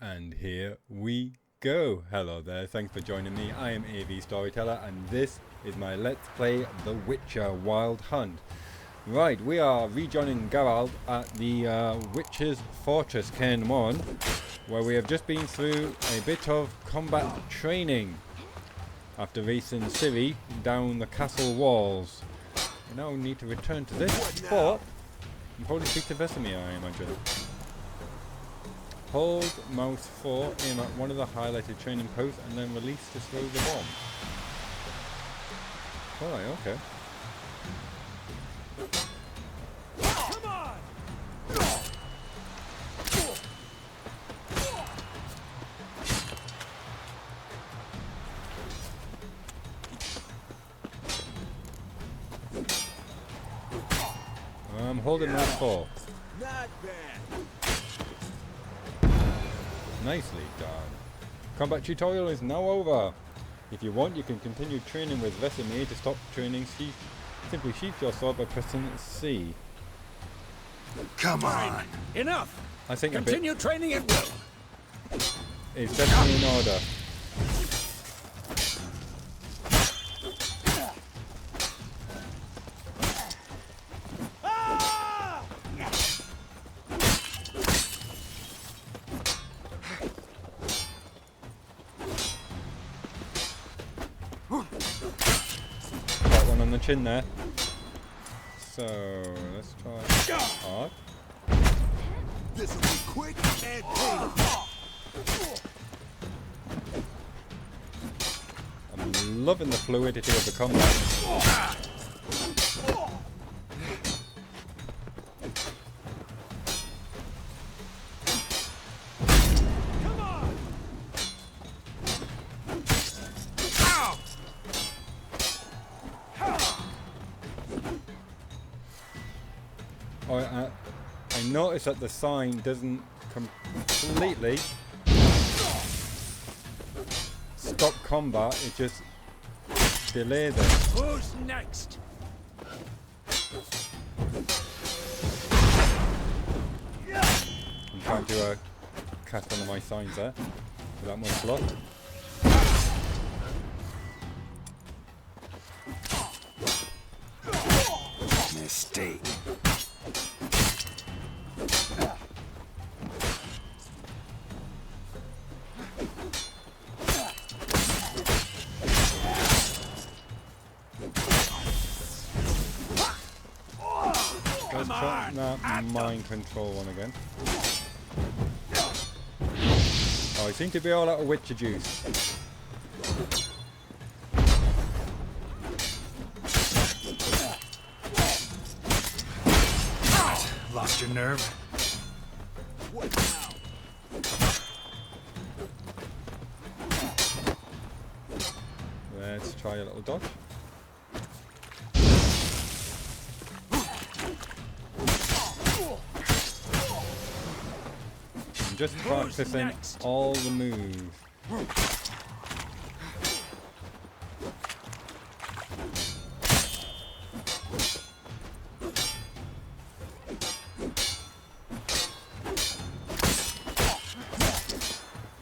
And here we go. Hello there, thanks for joining me. I am AVStoryteller and this is my Let's Play The Witcher Wild Hunt. Right, we are rejoining Geralt at the Witcher's Fortress Cairn 1, where we have just been through a bit of combat training after racing Ciri down the castle walls. We now need to return to this, but you probably speak to Vesemir, I imagine. Hold mouse 4, aim at one of the highlighted training posts, and then release to throw the bomb. Alright, okay. Come on! I'm holding mouse 4. Not bad. Nicely done. Combat tutorial is now over. If you want, you can continue training with Vesemir. To stop training, simply sheath your sword by pressing C. Come on! Enough! I think Continue training at will. It's definitely in order. Got one on the chin there. So let's try hard. This will be quick and painless. I'm loving the fluidity of the combat. Come on! Oh, I noticed that the sign doesn't completely stop combat, it just delays it. Who's next? I'm trying to cast one of my signs there without much luck. Mistake. Let's try that mind control one again. Oh, I seem to be all out of Witcher juice. Lost your nerve? What now? Let's try a little dodge. I'm just practicing all the moves.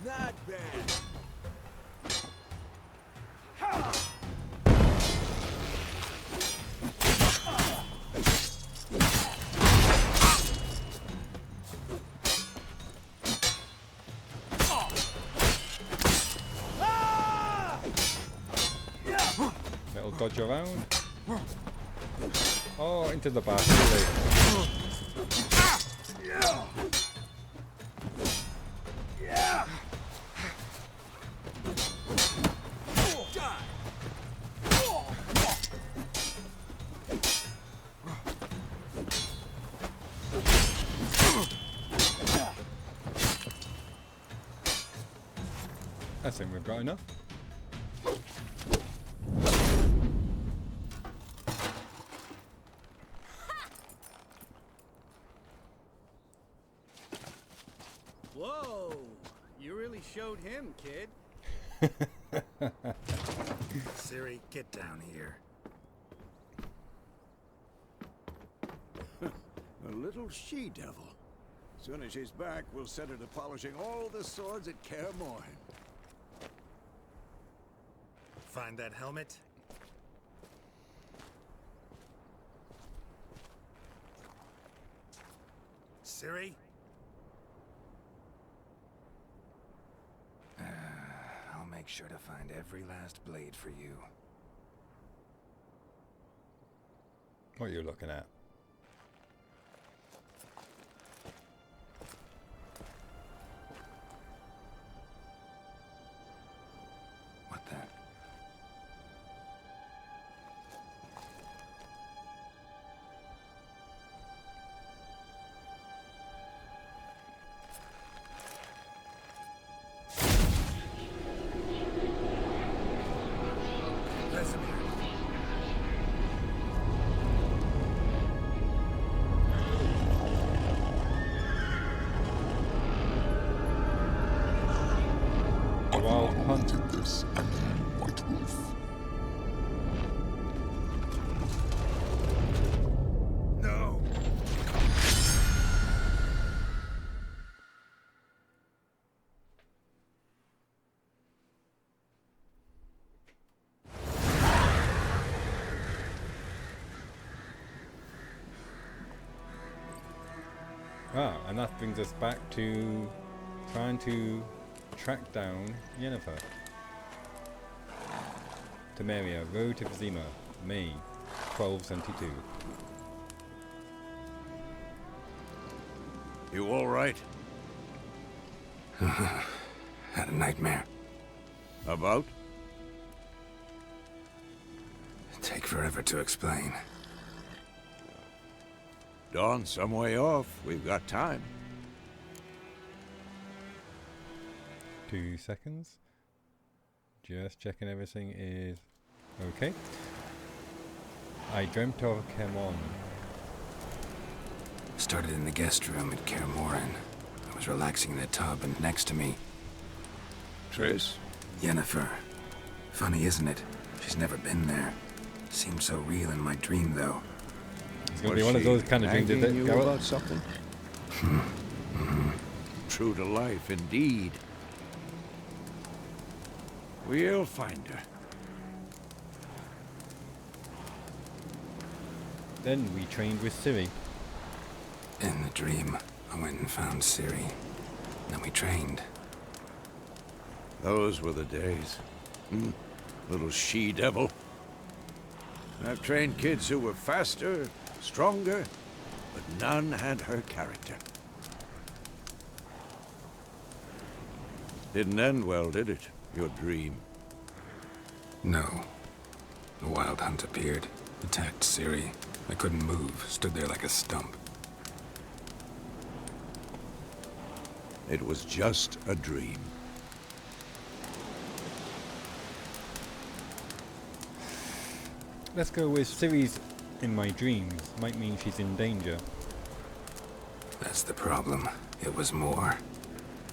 Not bad. Little dodge around. Oh, into the back. Really. I think we've got enough. Whoa! You really showed him, kid. Ciri, get down here. A little she-devil. Soon as she's back, we'll set her to polishing all the swords at Kaer Morhen. Find that helmet? Ciri? I'll make sure to find every last blade for you. What are you looking at? What the? Wild Hunt. Did this at the White Wolf. No! Ah, and that brings us back to trying to track down Yennefer. Temeria, Road to Vizima, May 1272. You all right? Had a nightmare. About? Take forever to explain. Dawn's some way off. We've got time. 2 seconds. Just checking everything is okay. I dreamt of Kemon. Started in the guest room at Kaer Morhen. I was relaxing in the tub, and next to me, Triss? Yennefer. Funny, isn't it? She's never been there. Seemed so real in my dream, though. It's going to be one of those kind of dreams, is it, you Geralt? about something? True to life, indeed. We'll find her. Then we trained with Ciri. In the dream, I went and found Ciri. Then we trained. Those were the days. Little she-devil. I've trained kids who were faster, stronger, but none had her character. Didn't end well, did it? Your dream. No. The Wild Hunt appeared, attacked Ciri. I couldn't move, stood there like a stump. It was just a dream. Let's go with Ciri's in my dreams. Might mean she's in danger. That's the problem. It was more.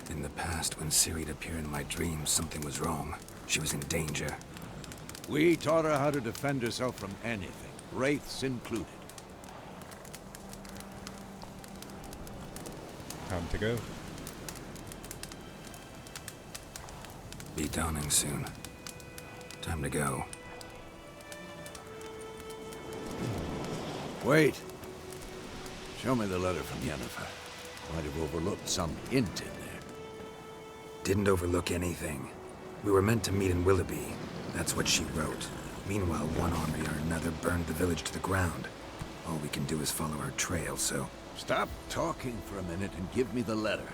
In the past, when Ciri'd appear in my dreams, something was wrong. She was in danger. We taught her how to defend herself from anything, wraiths included. Time to go. Be dawning soon. Time to go. Wait. Show me the letter from Yennefer. Might have overlooked some hint in there. Didn't overlook anything. We were meant to meet in Willoughby. That's what she wrote. Meanwhile, one army or another burned the village to the ground. All we can do is follow her trail, so... Stop talking for a minute and give me the letter.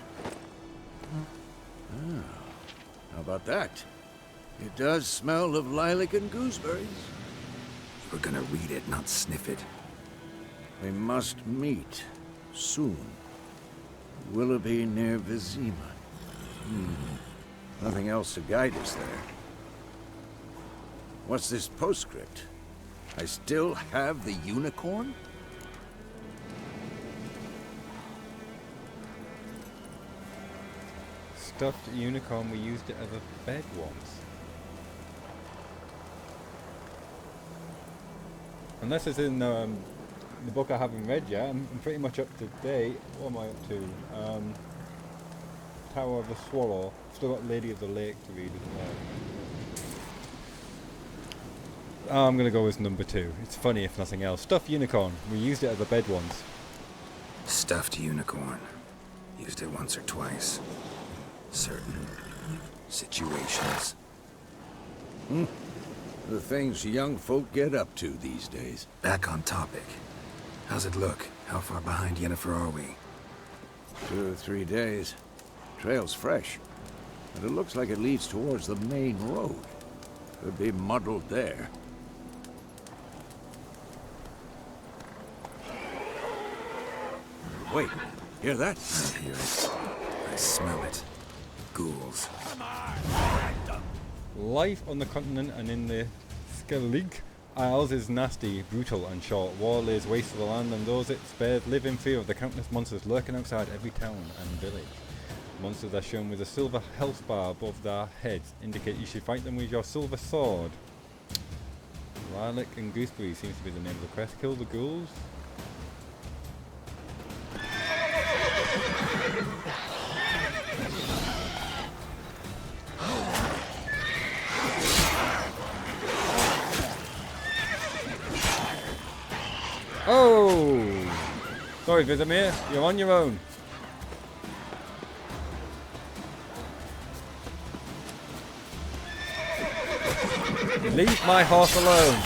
Ah, how about that? It does smell of lilac and gooseberries. We're gonna read it, not sniff it. We must meet soon. Willoughby near Vizima. Nothing else to guide us there. What's this postscript? I still have the unicorn? Stuffed unicorn, we used it as a bed once. Unless it's in the book I haven't read yet. I'm pretty much up to date. What am I up to? Tower of the Swallow. Still got Lady of the Lake to read as well. I'm gonna go with number 2. It's funny if nothing else. Stuffed unicorn. We used it as a bed once. Stuffed unicorn. Used it once or twice. Certain situations. The things young folk get up to these days. Back on topic. How's it look? How far behind Yennefer are we? 2 or 3 days. Trail's fresh. But it looks like it leads towards the main road. Could be muddled there. Wait, hear that? I hear it. I smell it. Ghouls. Life on the continent and in the Skellig Isles is nasty, brutal and short. War lays waste to the land and those it spares live in fear of the countless monsters lurking outside every town and village. Monsters are shown with a silver health bar above their heads, indicate you should fight them with your silver sword. Lilac and Gooseberries seems to be the name of the quest. Kill the ghouls. Oh! Sorry, Vizimir, you're on your own. Leave my horse alone.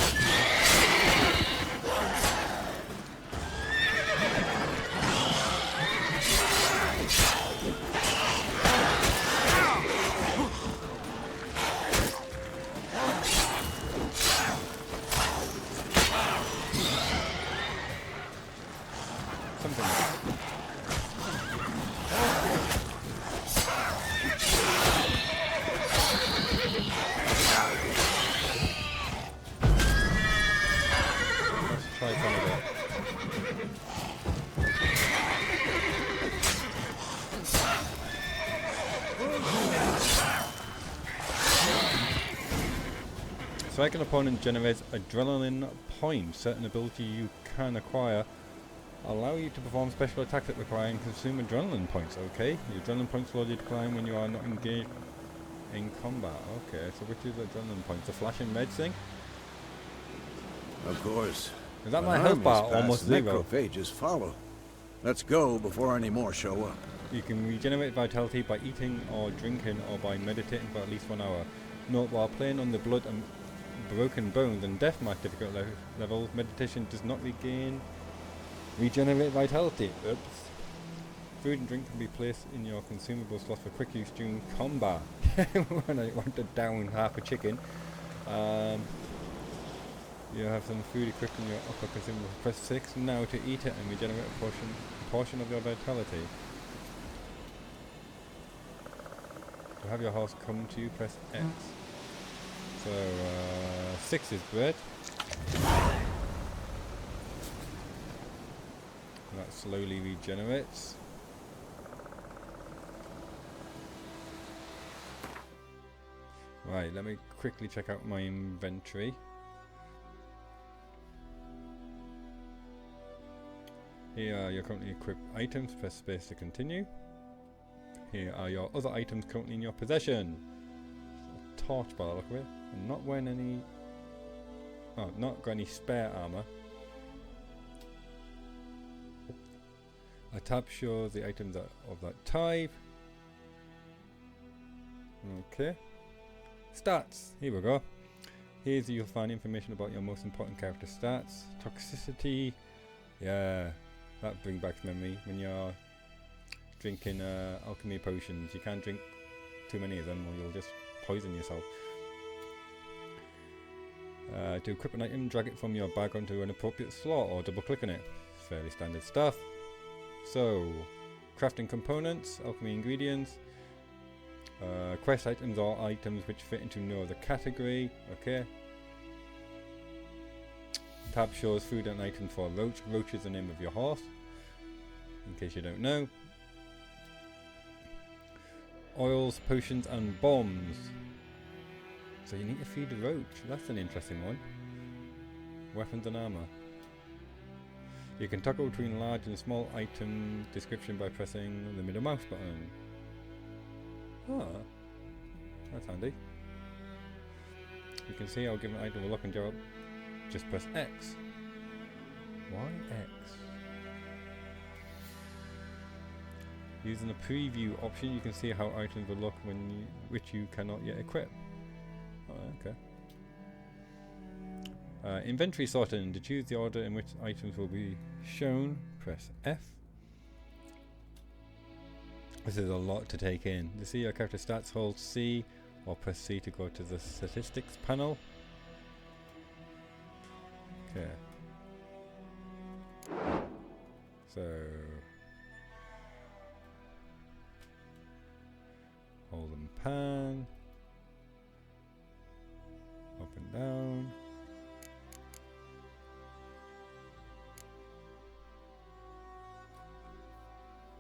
Try some of it. Strike an opponent generates adrenaline points. Certain ability you can acquire allow you to perform special attacks that require and consume adrenaline points. Okay, your adrenaline points slowly decline when you are not engaged in combat. Okay, so which is the adrenaline points? The flashing red thing? Of course. Is that When my health armies bar pass, almost zero? Necrophages follow. Let's go before any more show up. You can regenerate vitality by eating or drinking or by meditating for at least 1 hour. Note, while playing on the blood and broken bones and deathmatch difficulty levels, meditation does not regenerate vitality. Oops. Food and drink can be placed in your consumable slots for quick use during combat. When I want to down half a chicken. You have some food equipped in your upper consumable. Press 6 now to eat it and regenerate a portion of your vitality. To have your horse come to you, press X. So 6 is bread. That slowly regenerates. Right, let me quickly check out my inventory. Here are your currently equipped items. Press space to continue. Here are your other items currently in your possession. A torch by the look of it. I'm not wearing any... Oh, not got any spare armor. A tab shows the items of that type. Okay. Stats. Here we go. Here's you'll find information about your most important character stats. Toxicity. Yeah. That brings back memory when you're drinking alchemy potions. You can't drink too many of them or you'll just poison yourself. To equip an item, drag it from your bag onto an appropriate slot or double click on it. It's fairly standard stuff. So, crafting components, alchemy ingredients, quest items or items which fit into no other category. Okay. Tab shows food and items for Roach. Roach is the name of your horse, in case you don't know. Oils, potions and bombs. So you need to feed the Roach. That's an interesting one. Weapons and armor. You can toggle between large and small item description by pressing the middle mouse button. Ah, that's handy. You can see how given item will look and Geralt. Just press X. Why X? Using the preview option, you can see how items will look which you cannot yet equip. Oh, okay. Inventory sorting. To choose the order in which items will be shown, press F. This is a lot to take in. To see your character stats, hold C or press C to go to the statistics panel. Okay. So hold and pan. Up and down.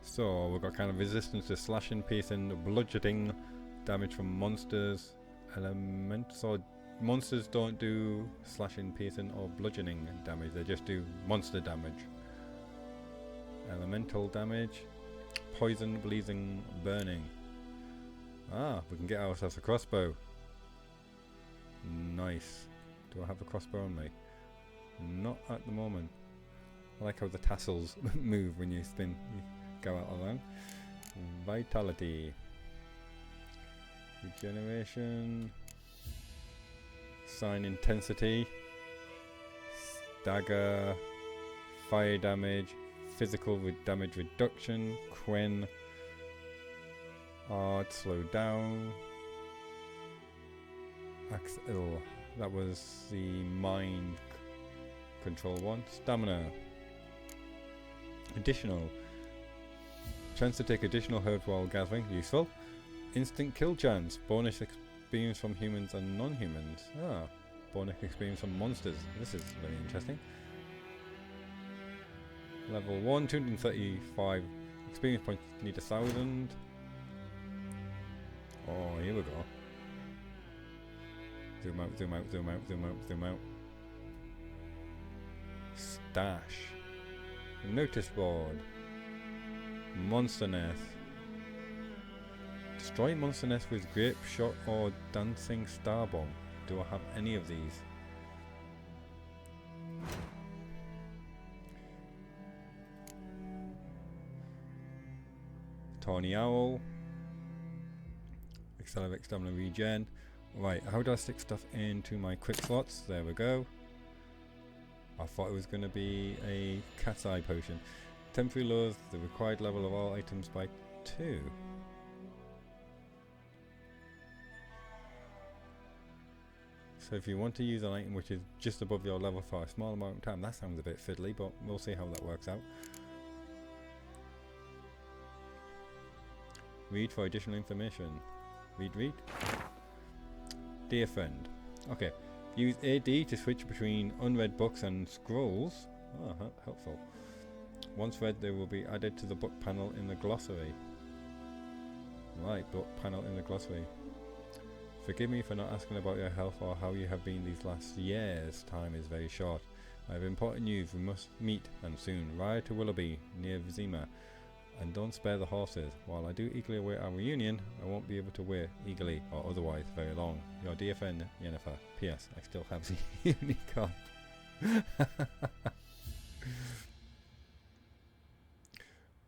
So we've got kind of resistance to slashing, piercing, bludgeoning, damage from monsters, elements. So monsters don't do slashing, piercing, or bludgeoning damage. They just do monster damage. Elemental damage, poison, bleeding, burning. Ah, we can get ourselves a crossbow. Nice. Do I have a crossbow on me? Not at the moment. I like how the tassels move when you spin. You go out along. Vitality. Regeneration. Sign intensity. Stagger. Fire damage. Physical damage reduction. Quen. Art. Slow down. Axe ill. That was the mind control one. Stamina. Additional. Chance to take additional herbs while gathering. Useful. Instant kill chance. Bonus experience from humans and non-humans. Ah. Bonus experience from monsters. This is very interesting. Level 1, 235 experience points. Need 1,000. Oh, here we go. Zoom out, zoom out, zoom out, zoom out, zoom out. Stash. Notice board. Monster nest. Destroy monster nest with grape shot or dancing star bomb. Do I have any of these? Tawny owl. Accelerate stamina regen. Right, how do I stick stuff into my quick slots? There we go. I thought it was going to be a cat's eye potion. Temporary lowers the required level of all items by 2. So if you want to use an item which is just above your level for a small amount of time, that sounds a bit fiddly, but we'll see how that works out. Read for additional information. Read, read. Dear friend. Okay. Use AD to switch between unread books and scrolls. Oh, helpful. Once read, they will be added to the book panel in the glossary. Right, book panel in the glossary. Forgive me for not asking about your health or how you have been these last years. Time is very short. I have important news. We must meet, and soon. Ride to Willoughby, near Vizima. And don't spare the horses. While I do eagerly await our reunion, I won't be able to wait eagerly or otherwise very long. Your dear friend, Yennefer. P.S. I still have the unicorn.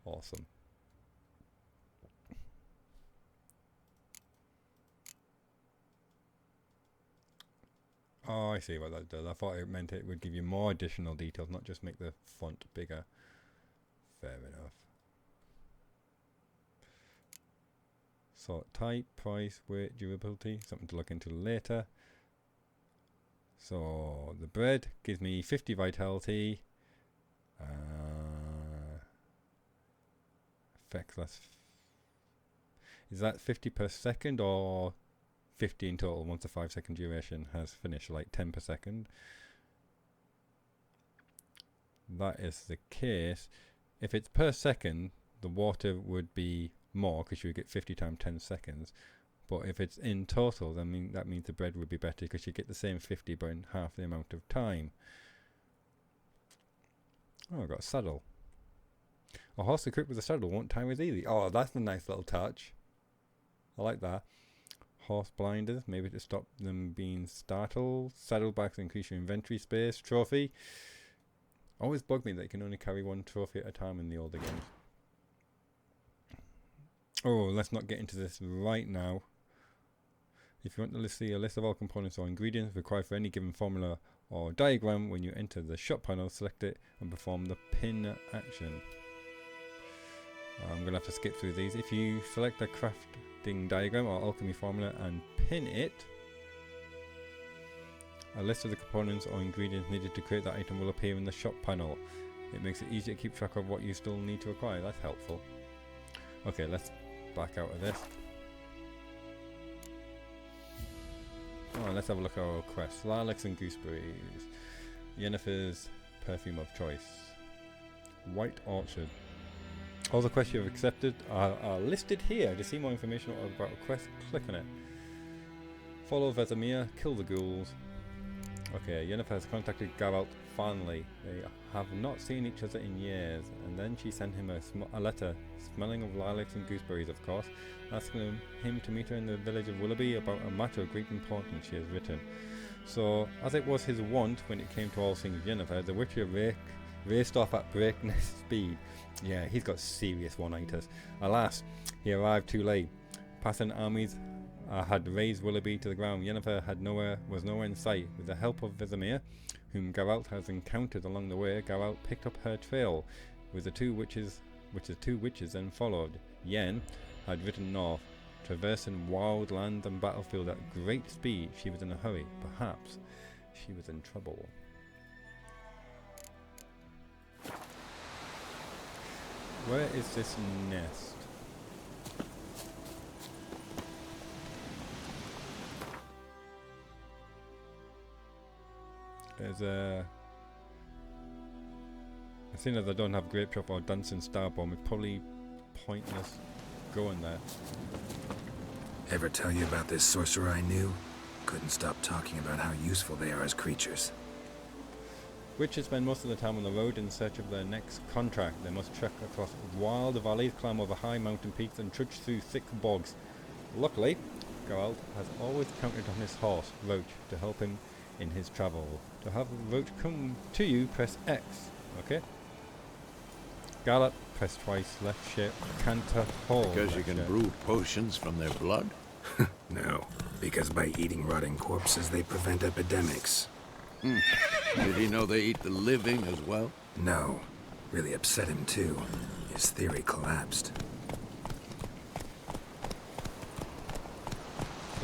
Awesome. Oh, I see what that does. I thought it meant it would give you more additional details, not just make the font bigger. Fair enough. Sort type, price, weight, durability, something to look into later. So the bread gives me 50 vitality. Effects less. Is that 50 per second or 50 in total once the 5-second duration has finished, like 10 per second? That is the case. If it's per second, the water would be more because you would get 50 times 10 seconds. But if it's in total, then that means the bread would be better because you get the same 50 but in half the amount of time. Oh, I got a saddle. A horse equipped with a saddle won't tire as easy. Oh, that's a nice little touch. I like that. Horse blinders, maybe to stop them being startled. Saddlebags increase your inventory space. Trophy. Always bugged me that you can only carry one trophy at a time in the older games. Oh, let's not get into this right now. If you want to see a list of all components or ingredients required for any given formula or diagram, when you enter the shop panel, select it and perform the pin action. I'm going to have to skip through these. If you select a crafting diagram or alchemy formula and pin it, a list of the components or ingredients needed to create that item will appear in the shop panel. It makes it easier to keep track of what you still need to acquire. That's helpful. Okay, let's back out of this. Oh, let's have a look at our quest. Lilacs and Gooseberries. Yennefer's perfume of choice. White Orchard. All the quests you have accepted are listed here. To see more information about a quest, click on it. Follow Vesemir, kill the ghouls. Okay, Yennefer has contacted Geralt finally. They have not seen each other in years, and then she sent him a letter, smelling of lilacs and gooseberries, of course, asking him to meet her in the village of Willoughby about a matter of great importance she has written. So, as it was his wont when it came to all things Yennefer, the Witcher raced off at breakneck speed. Yeah, he's got serious one-nighters. Alas, he arrived too late. Passing armies had razed Willoughby to the ground. Yennefer was nowhere in sight. With the help of Vesemir, whom Geralt has encountered along the way, Geralt picked up her trail, with the two witches then followed. Yen had ridden north, traversing wild land and battlefield at great speed. She was in a hurry. Perhaps she was in trouble. Where is this nest? Seeing as I don't have Grape Chop or Dancing Star Bomb, it's probably pointless going there. Ever tell you about this sorcerer I knew? Couldn't stop talking about how useful they are as creatures. Witches spend most of the time on the road in search of their next contract. They must trek across wild valleys, climb over high mountain peaks, and trudge through thick bogs. Luckily, Geralt has always counted on his horse, Roach, to help him in his travel. To have Roach come to you, press X. Okay? Gallop, press twice, left shift, canter, hold. Because you can brew potions from their blood? No, because by eating rotting corpses they prevent epidemics. Did he know they eat the living as well? No. Really upset him too. His theory collapsed.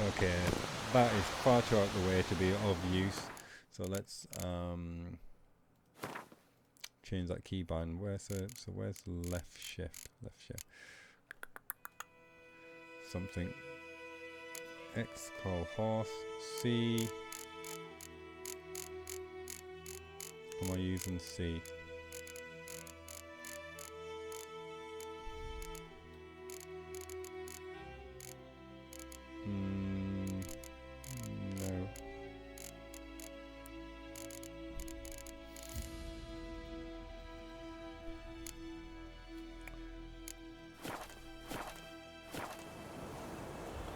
Okay, that is far too out of the way to be of use. So let's change that keybind. Where's the left shift? Left shift. Something. X call horse. C. Am I using C? No.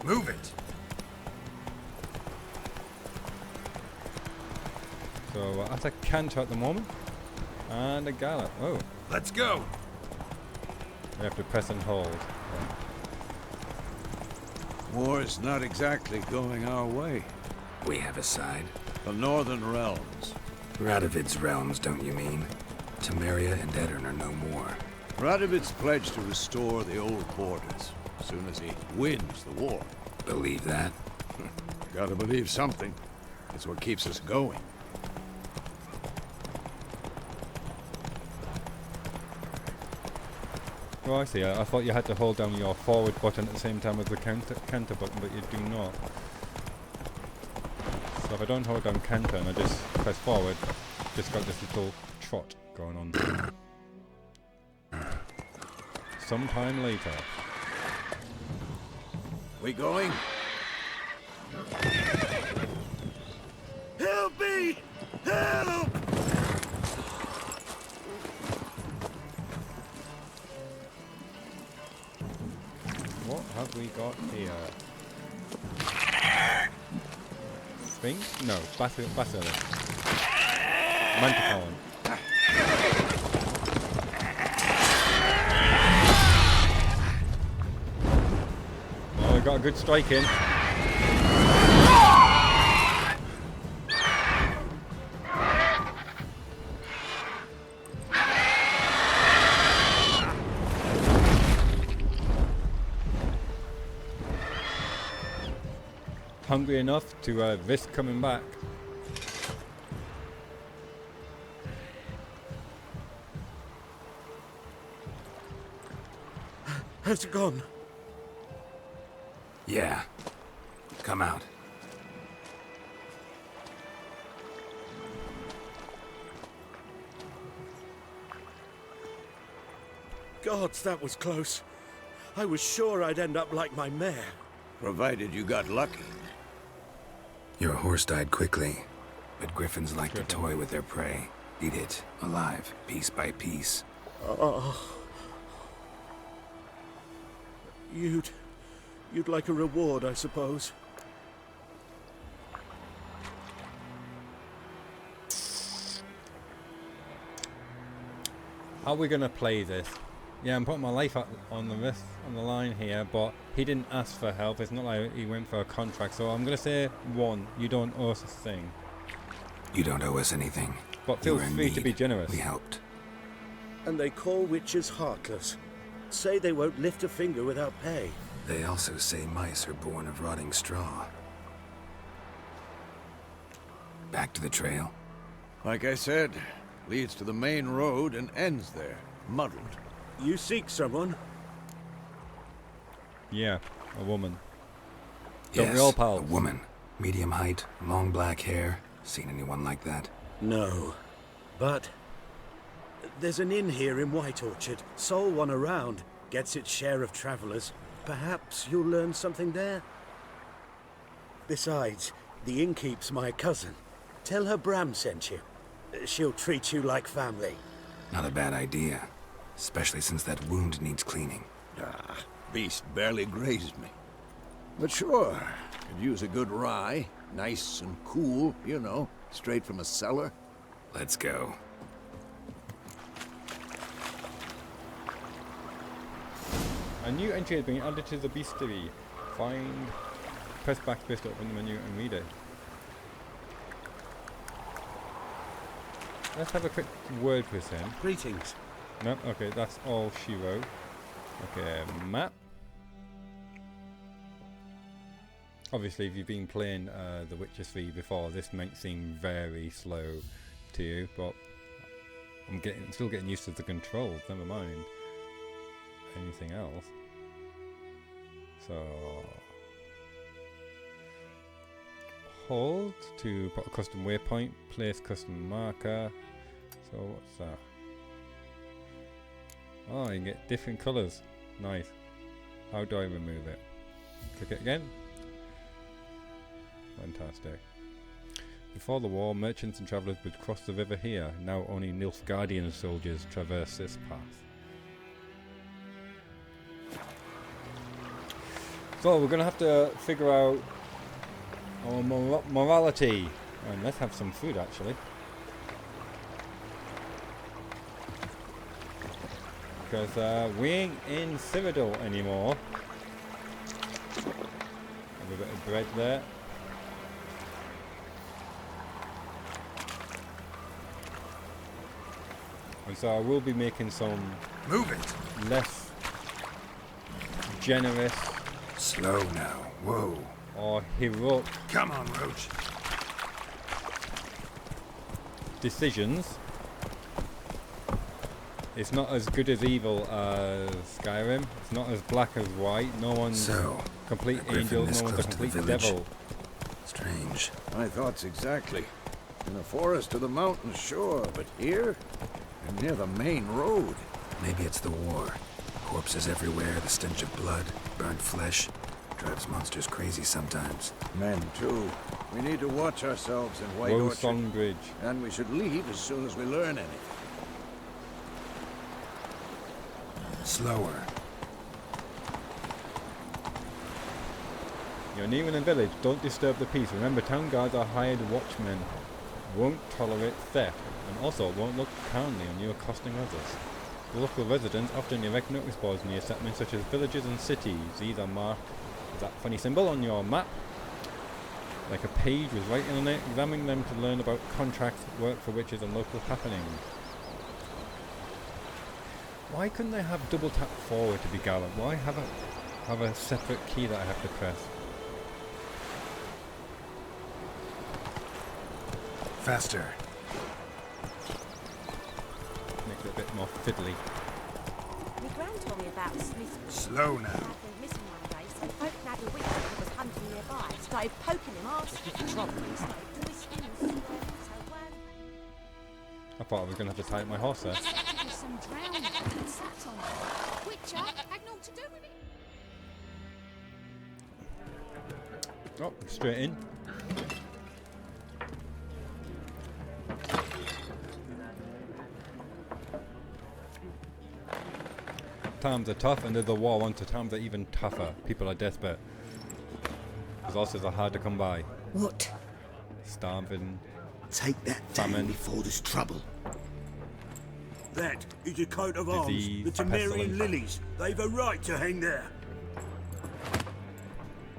Move it! So we're at a canter at the moment. And a gallop. Oh. Let's go! We have to press and hold. War's not exactly going our way. We have a side. The Northern Realms. Radovid's realms, don't you mean? Temeria and Edirn are no more. Radovid's pledged to restore the old borders as soon as he wins the war. Believe that? Gotta believe something. It's what keeps us going. Oh, I see. I thought you had to hold down your forward button at the same time as the canter button, but you do not. So if I don't hold down canter and I just press forward, just got this little trot going on. Sometime later. We going? Help me! Help! have we got here? Sphinx? No, basilisk. Manticorn. Oh, we got a good strike in. Hungry enough to risk coming back. Has it gone? Yeah. Come out. Gods, that was close. I was sure I'd end up like my mare. Provided you got lucky. Your horse died quickly, but griffins like to toy with their prey. Eat it, alive, piece by piece. You'd like a reward, I suppose. How are we gonna play this? Yeah, I'm putting my life on the line here, but he didn't ask for help. It's not like he went for a contract, so I'm gonna say 1. You don't owe us a thing. You don't owe us anything. But You feel were in free to need. be generous. We helped. And they call witches heartless. Say they won't lift a finger without pay. They also say mice are born of rotting straw. Back to the trail. Like I said, leads to the main road and ends there, muddled. You seek someone? Yeah, a woman. Don't Yes, we all, pals? a woman. Medium height, long black hair. Seen anyone like that? No. But there's an inn here in White Orchard. Sole one around. Gets its share of travelers. Perhaps you'll learn something there? Besides, the innkeep's my cousin. Tell her Bram sent you. She'll treat you like family. Not a bad idea. Especially since that wound needs cleaning. Beast barely grazed me. But sure, could use a good rye. Nice and cool, you know, straight from a cellar. Let's go. A new entry has been added to the bestiary. Press backspace to open the menu and read it. Let's have a quick word with him. Greetings. No, okay, that's all she wrote. Okay, map. Obviously, if you've been playing The Witcher 3 before, this might seem very slow to you, but I'm still getting used to the controls, never mind anything else. So hold to put a custom waypoint, place custom marker. So what's that? Oh, you can get different colours. Nice. How do I remove it? Click it again. Fantastic. Before the war, merchants and travellers would cross the river here. Now only Nilfgaardian soldiers traverse this path. So we're going to have to figure out our morality. And let's have some food actually. Because we ain't in Cyrodiil anymore. Have a bit of bread there. And so I will be making some Move it. less generous Slow now. Whoa. or heroic Come on, Roach. decisions. It's not as good as evil as Skyrim. It's not as black as white. No one's So, complete a griffin angel. this No one's a close to the complete village. devil. strange. My thoughts exactly. In the forest or the mountains, sure, but here? And near the main road. Maybe it's the war. Corpses everywhere, the stench of blood, burnt flesh. Drives monsters crazy sometimes. Men, too. We need to watch ourselves in White Rose Orchard. Song Bridge. And we should leave as soon as we learn anything. Slower. You're nearing a village. Don't disturb the peace. Remember, town guards are hired watchmen. Won't tolerate theft, and also won't look kindly on you accosting others. The local residents often erect notice boards near settlements such as villages and cities. These are marked with that funny symbol on your map, like a page with writing on it. Examine them to learn about contracts, work for witches, and local happenings. Why couldn't they have double tap forward to be Geralt? Why have a separate key that I have to press? Faster. Makes it a bit more fiddly. My gran told me about Smith. Slow now. Had been missing one day, so folk had a witch who was hunting nearby. Started poking him, asking for trouble. He started twisting and swearing, so I thought I was going to have to tie up my horse there. there's some drowning and sat on it. Witcher had naught to do with it. Oh, straight in. Times are tough, and there's a war on, so times are even tougher. People are desperate. Resources are hard to come by. What? Starving. Take that Famine. down before there's trouble. That is a coat of Disease, arms, the Temerian pestilence. lilies. They've a right to hang there.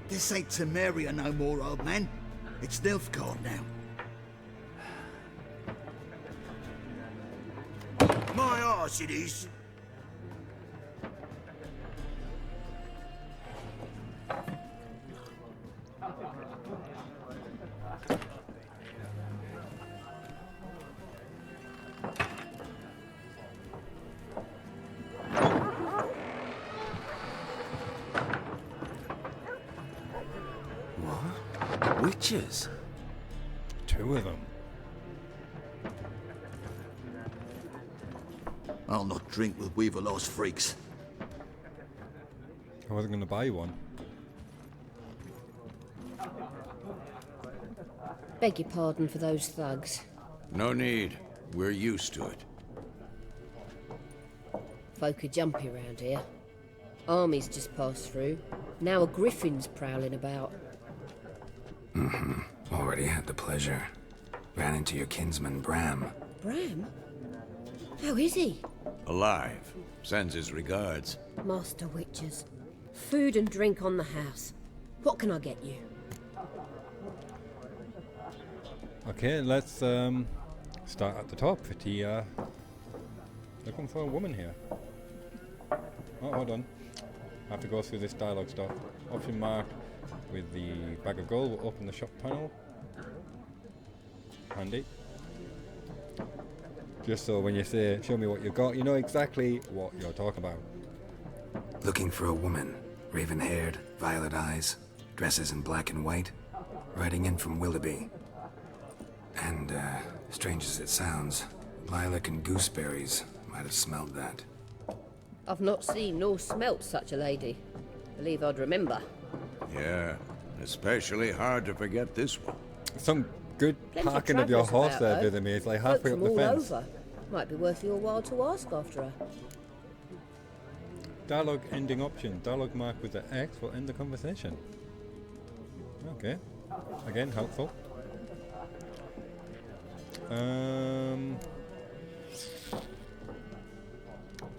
This ain't Temeria no more, old man. It's Nilfgaard now. My arse it is. Witches? 2 of them. I'll not drink with Weaverlost freaks. I wasn't going to buy one. Beg your pardon for those thugs. No need. We're used to it. Folk are jumpy around here. Armies just passed through. Now a griffin's prowling about. Already had the pleasure. Ran into your kinsman, Bram. Bram? How is he? Alive. Sends his regards. Master Witches. Food and drink on the house. What can I get you? Okay, let's start at the top. Pretty looking for a woman here. Oh, hold on. I have to go through this dialogue stuff. Option marked with the bag of gold will open the shop panel. Handy. Just so when you say, show me what you got, you know exactly what you're talking about. Looking for a woman. Raven-haired, violet eyes, dresses in black and white. Riding in from Willoughby. And, strange as it sounds, Lilac and Gooseberries might have smelled that. I've not seen nor smelt such a lady. Believe I'd remember. Yeah, especially hard to forget this one. Some good Plenty parking of your travellers horse about, there, though. Vidame. It's like Folk halfway up from the all fence. over. Might be worth your while to ask after her. Dialogue ending option. Dialogue marked with the X will end the conversation. Okay. Again, helpful.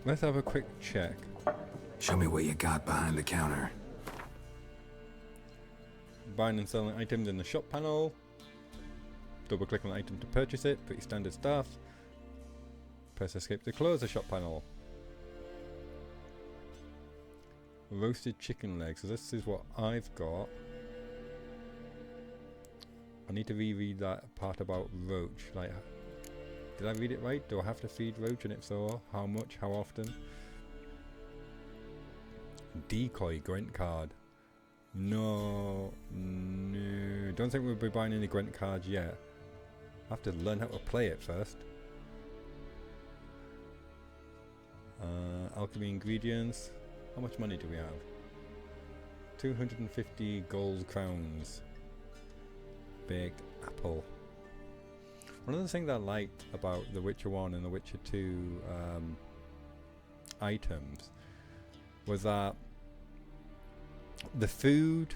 Let's have a quick check. Show me what you got behind the counter. Buying and selling items in the shop panel. Double click on the item to purchase it. Pretty standard stuff. Press escape to close the shop panel. Roasted chicken legs. So this is what I've got. I need to reread that part about roach. Like, did I read it right? Do I have to feed roach, and if so, how much, how often? Decoy Gwent card. No, don't think we'll be buying any Gwent cards yet. I have to learn how to play it first. Alchemy ingredients. How much money do we have? 250 gold crowns. Big apple. One of the things I liked about The Witcher 1 and The Witcher 2 items was that the food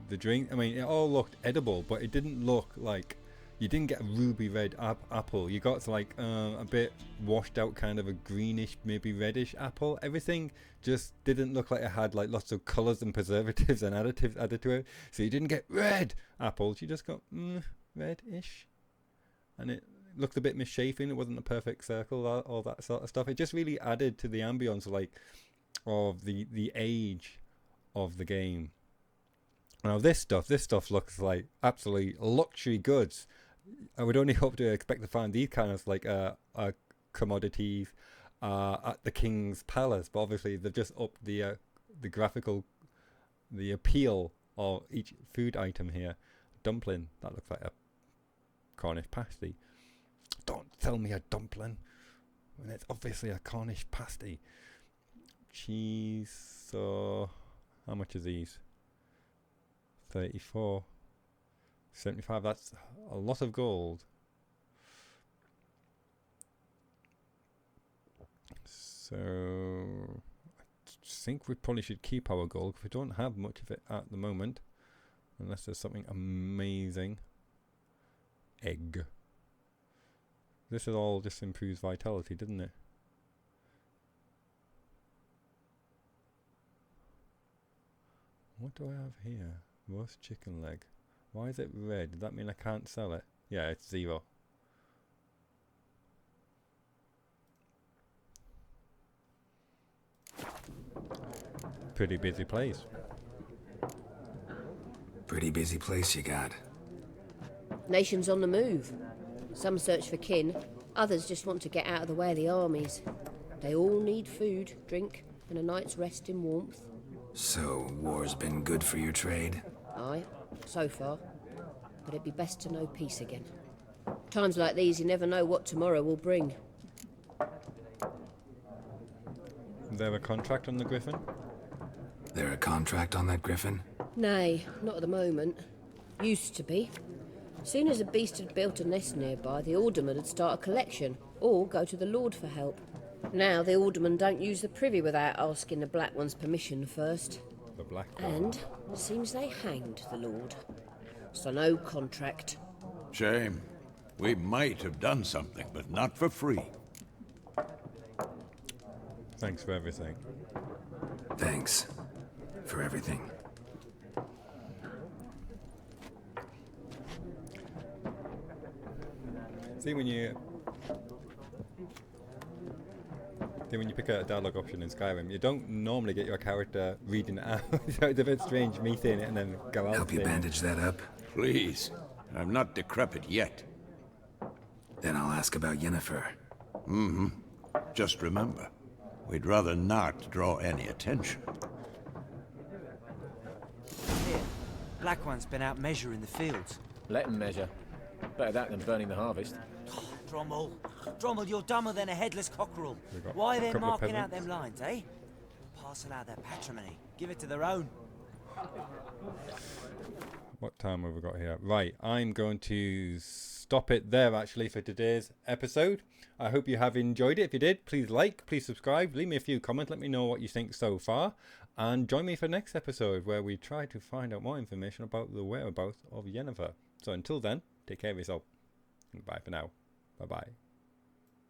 the drink. I mean, it all looked edible, but it didn't look like, you didn't get a ruby red apple. You got like a bit washed out, kind of a greenish, maybe reddish apple. Everything just didn't look like it had like lots of colours and preservatives and additives added to it. So you didn't get red apples. You just got reddish, and it looked a bit misshapen. It wasn't a perfect circle, all that sort of stuff. It just really added to the ambience, like, of the age of the game. Now this stuff looks like absolutely luxury goods. I would only hope to expect to find these kind of like commodities at the king's palace, but obviously they've just upped the appeal of each food item here. Dumpling, that looks like a Cornish pasty. Don't tell me a dumpling when it's obviously a Cornish pasty. Cheese, so how much are these? 34, 75, that's a lot of gold. So I think we probably should keep our gold, because we don't have much of it at the moment, unless there's something amazing. Egg. This is all just improves vitality, doesn't it? What do I have here? Roast chicken leg. Why is it red? Does that mean I can't sell it? Yeah, it's 0. Pretty busy place. Pretty busy place you got. Nations on the move. Some search for kin, others just want to get out of the way of the armies. They all need food, drink, and a night's rest in warmth. So, war's been good for your trade? Aye, so far. But it'd be best to know peace again. Times like these, you never know what tomorrow will bring. Is there a contract on the Griffin? There a contract on that Griffin? Nay, not at the moment. Used to be. Soon as a beast had built a nest nearby, the alderman would start a collection, or go to the Lord for help. Now the aldermen don't use the privy without asking the Black One's permission first. The Black One. And seems they hanged the Lord. So no contract. Shame. We might have done something, but not for free. Thanks for everything. Thanks for everything. See, when you pick a dialogue option in Skyrim, you don't normally get your character reading it out. So it's a bit strange me saying it and then go out. Help you bandage that up? Please. I'm not decrepit yet. Then I'll ask about Yennefer. Mm-hmm. Just remember, we'd rather not draw any attention. Here, Black One's been out measuring the fields. Let him measure. Better that than burning the harvest. Drommel. Drommel, you're dumber than a headless cockerel. got Why a they're couple of marking out peasants. them lines, eh? Parcel out their patrimony. Give it to their own. What time have we got here? Right, I'm going to stop it there actually for today's episode. I hope you have enjoyed it. If you did, please like, please subscribe, leave me a few comments, let me know what you think so far, and join me for the next episode where we try to find out more information about the whereabouts of Yennefer. So until then, take care of yourself. Bye for now. Bye bye.